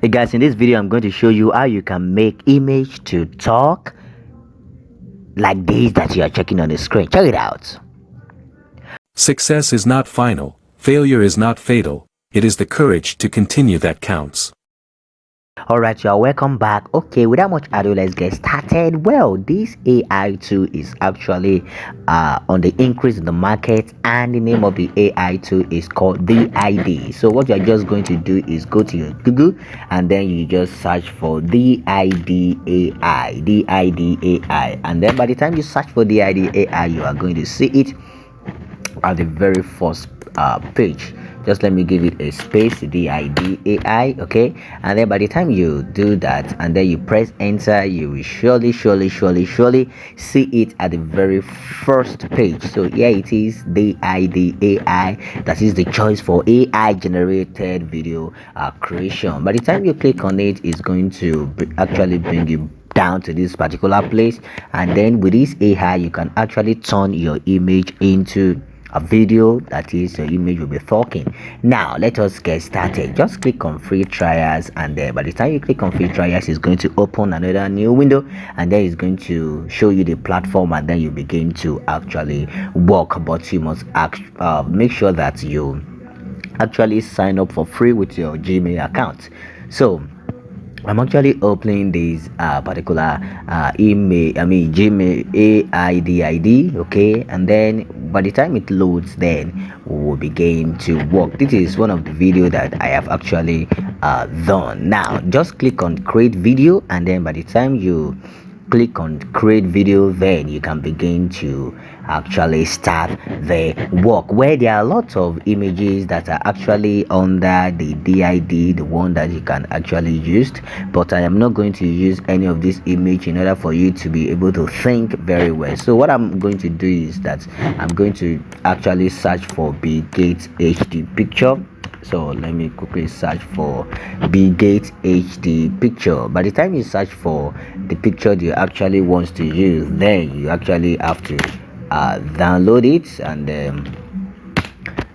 Hey guys, in this video I'm going to show you how you can make image to talk like this that you are checking on the screen. Check it out. Success is not final, failure is not fatal, it is the courage to continue that counts. Alright, you are welcome back. Okay, without much ado, let's get started. Well, this AI tool is actually on the increase in the market, and the name of the AI tool is called VID. So what you're just going to do is go to your Google and then you just search for DIDAI, DIDAI, and then by the time you search for DIDAI, you are going to see it at the very first page. Just let me give it a space, DIDAI, okay? And then by the time you do that and then you press enter, you will surely see it at the very first page. So here it is, DIDAI. That is the choice for AI generated video creation. By the time you click on it, it's going to actually bring you down to this particular place, and then with this AI you can actually turn your image into a video. That is, your image will be talking. Now let us get started. Just click on free trials, and then by the time you click on free trials, it's going to open another new window, and then it's going to show you the platform, and then you begin to actually work. But you must make sure that you actually sign up for free with your Gmail account. So I'm actually opening this particular email, I mean Gmail AIDID, okay, and then by the time it loads, then we will begin to work. This is one of the video that I have actually done. Now just click on create video, and then by the time you click on create video, then you can begin to actually start the work, where there are lots of images that are actually under the DID, the one that you can actually use. But I am not going to use any of this image in order for you to be able to think very well. So what I'm going to do is that I'm going to actually search for Big Gate HD picture. So let me quickly search for Gate HD picture. By the time you search for the picture you actually want to use, then you actually have to download it, and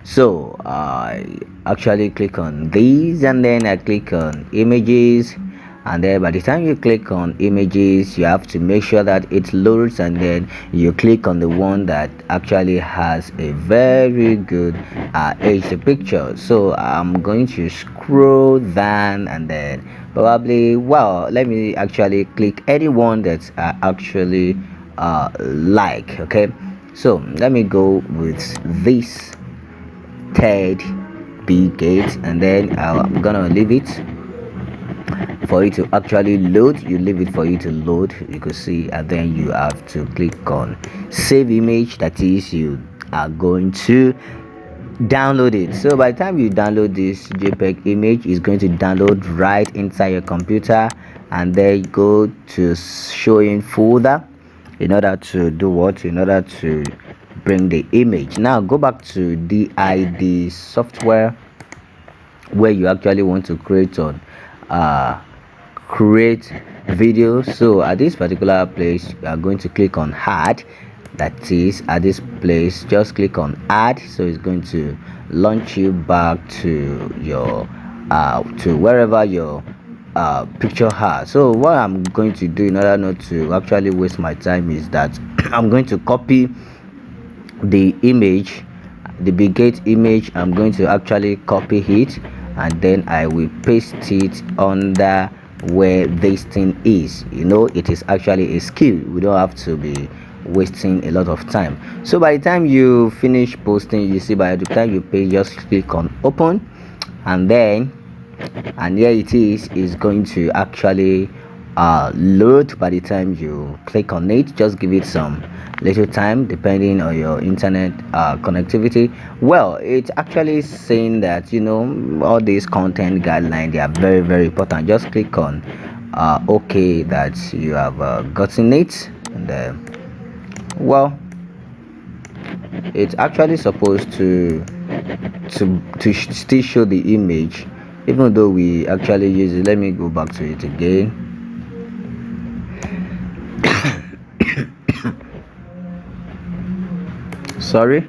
so I actually click on these, and then I click on images, and then by the time you click on images, you have to make sure that it loads, and then you click on the one that actually has a very good HD picture. So I'm going to scroll down, and then probably, well, let me actually click any one that I actually like. Okay, so let me go with this third big gate, and then I'm gonna leave it for it to actually load. You leave it for you to load, you could see, and then you have to click on save image. That is, you are going to download it. So by the time you download this JPEG image, is going to download right inside your computer, and then go to showing folder in order to do what, in order to bring the image. Now go back to DID software, where you actually want to create on create video. So at this particular place you are going to click on add. That is, at this place just click on add. So it's going to launch you back to your to wherever your picture has. So what I'm going to do in order not to actually waste my time is that I'm going to copy the image, the Big Gate image. I'm going to actually copy it, and then I will paste it under where this thing is. You know, it is actually a skill. We don't have to be wasting a lot of time. So by the time you finish posting, you see, by the time you paste, just click on open, and then here it is going to actually load. By the time you click on it, just give it some little time depending on your internet connectivity. Well, it's actually saying that, you know, all these content guidelines, they are very important. Just click on okay, that you have gotten it, and well, it's actually supposed to still show the image, even though we actually use it. Let me go back to it again. Sorry.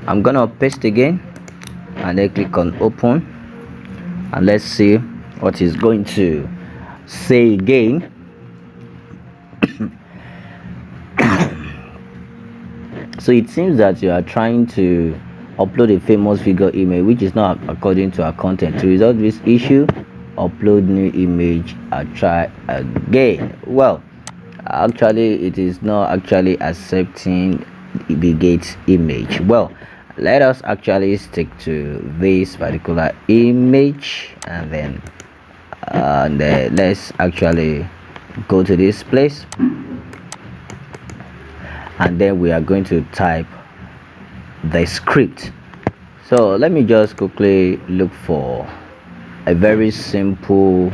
I'm gonna paste again. and then click on open, and let's see what is going to say again. So it seems that you are trying to upload a famous figure image which is not according to our content. To resolve this issue, upload new image and try again. Well, actually it is not actually accepting the gate image. Well, let us actually stick to this particular image, and then let's actually go to this place, and then we are going to type the script. So let me just quickly look for a very simple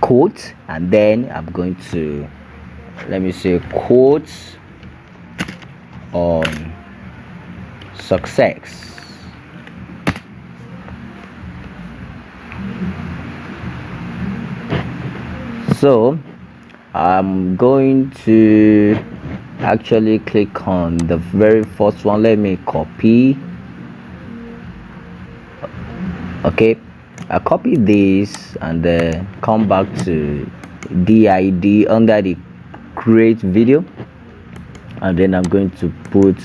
quote, and then I'm going to, let me say, quotes on success. So I'm going to actually click on the very first one. Let me copy. Okay, I copy this and then come back to DID under the create video, and then I'm going to put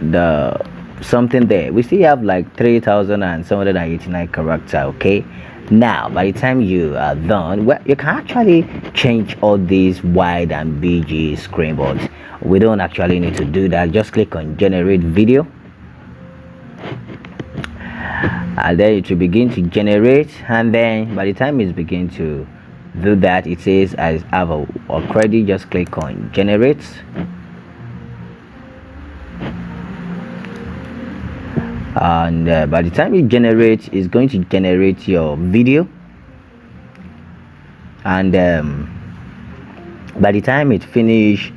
the something there. We still have like 3,789 character. Okay, now by the time you are done, well, you can actually change all these wide and BG screen, but we don't actually need to do that. Just click on generate video, and then it will begin to generate, and then by the time it's begin to do that, it says I have a credit. Just click on generate, and by the time it generates, it's going to generate your video, and by the time it finish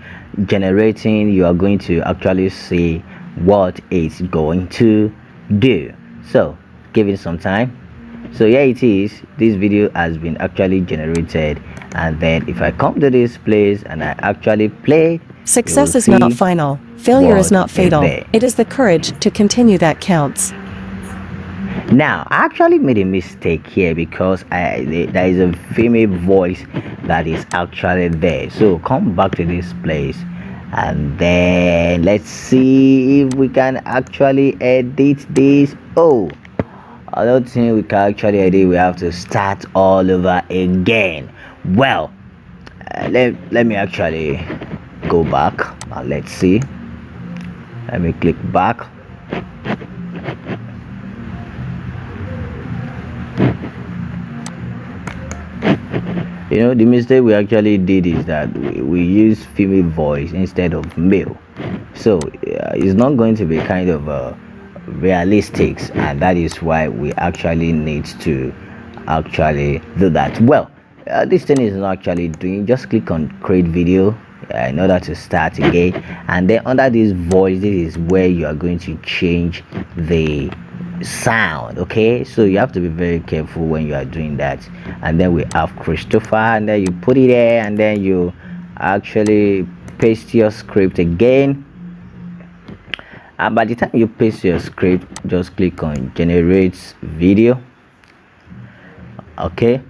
generating, you are going to actually see what it's going to do. So give it some time. So here it is, this video has been actually generated, and then if I come to this place and I actually play, Success is not final. Failure is not fatal. there. It is the courage to continue that counts. Now I actually made a mistake here because there is a female voice that is actually there. So come back to this place, and then let's see if we can actually edit this. Oh, I don't think we can actually edit. We have to start all over again. Well, let me actually go back. Let's see. Let me click back. You know, the mistake we actually did is that we use female voice instead of male, so it's not going to be kind of realistic, and that is why we actually need to actually do that. Well, this thing is not actually doing. Just click on create video in order to start again, and then under this voice, this is where you are going to change the sound. Okay, so you have to be very careful when you are doing that. And then we have Christopher, and then you put it there, and then you actually paste your script again, and by the time you paste your script, just click on generate video. Okay,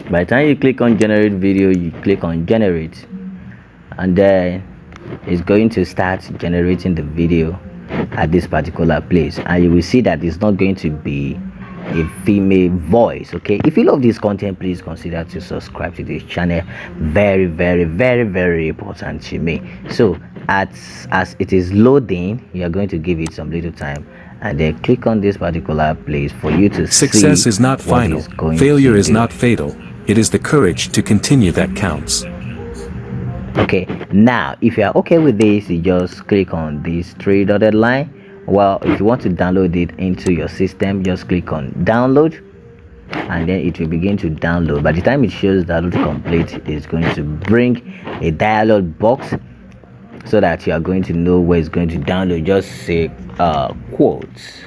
by the time you click on generate video, you click on generate, and then it's going to start generating the video at this particular place, and you will see that it's not going to be a female voice. Okay, if you love this content, please consider to subscribe to this channel. Very, very, very, very important to me. So as it is loading, you are going to give it some little time, and then click on this particular place for you to see. Success is not final. Failure is not fatal. It is the courage to continue that counts. Okay, now if you are okay with this, you just click on this three dotted line. Well, if you want to download it into your system, just click on download, and then it will begin to download. By the time it shows download complete, it's going to bring a dialog box so that you are going to know where it's going to download. Just say quotes,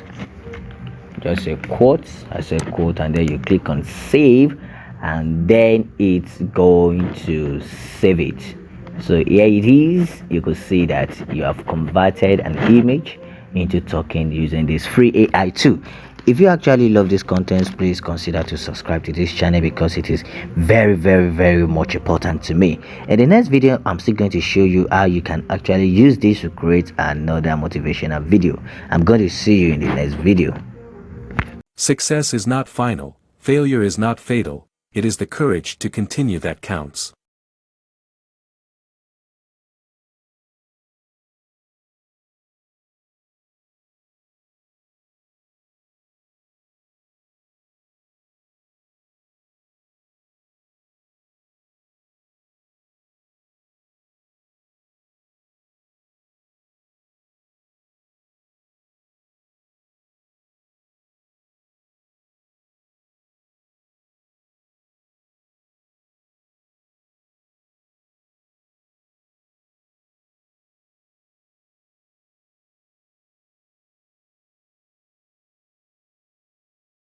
just say quotes. I say quote, and then you click on save, and then it's going to save it. So here it is. You could see that you have converted an image into talking using this free AI tool. If you actually love this content, please consider to subscribe to this channel because it is very much important to me. In the next video, I'm still going to show you how you can actually use this to create another motivational video. I'm going to see you in the next video. Success is not final, failure is not fatal, it is the courage to continue that counts.